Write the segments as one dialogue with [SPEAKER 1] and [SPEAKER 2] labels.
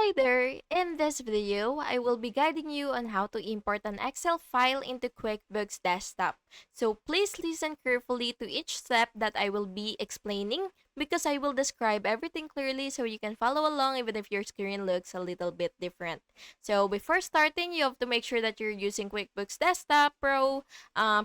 [SPEAKER 1] Hi there! In this video, I will be guiding you on how to import an Excel file into QuickBooks Desktop. So please listen carefully to each step that I will be explaining because I will describe everything clearly so you can follow along even if your screen looks a little bit different. So before starting, you have to make sure that you're using QuickBooks Desktop, Pro,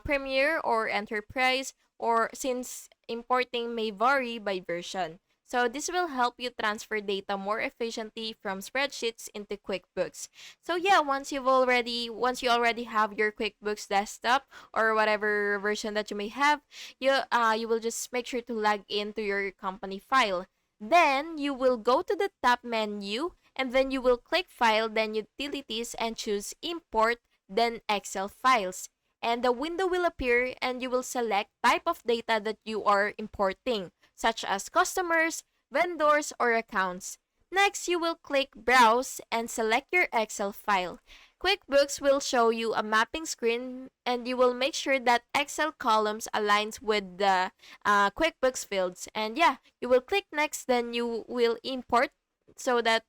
[SPEAKER 1] Premier, or Enterprise, or since importing may vary by version. So this will help you transfer data more efficiently from spreadsheets into QuickBooks. So yeah, once you already have your QuickBooks desktop or whatever version that you may have, you will just make sure to log into your company file. Then you will go to the top menu and then you will click file, then utilities and choose import, then Excel files. And the window will appear and you will select type of data that you are importing such as customers, vendors, or accounts. Next, you will click Browse and select your Excel file. QuickBooks will show you a mapping screen and you will make sure that Excel columns aligns with the QuickBooks fields. And yeah, you will click Next, then you will import so that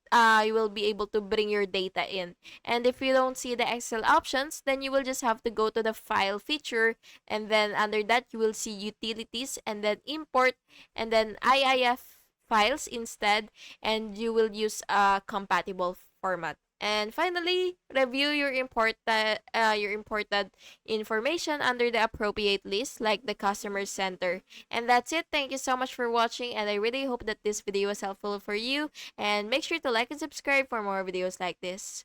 [SPEAKER 1] you will be able to bring your data in. And if you don't see the Excel options, then you will just have to go to the File feature, and then under that you will see Utilities and then Import and then IIF files instead, and you will use a compatible format. And finally, review your imported information under the appropriate list like the customer center. And that's it. Thank you so much for watching, and I really hope that this video was helpful for you. And make sure to like and subscribe for more videos like this.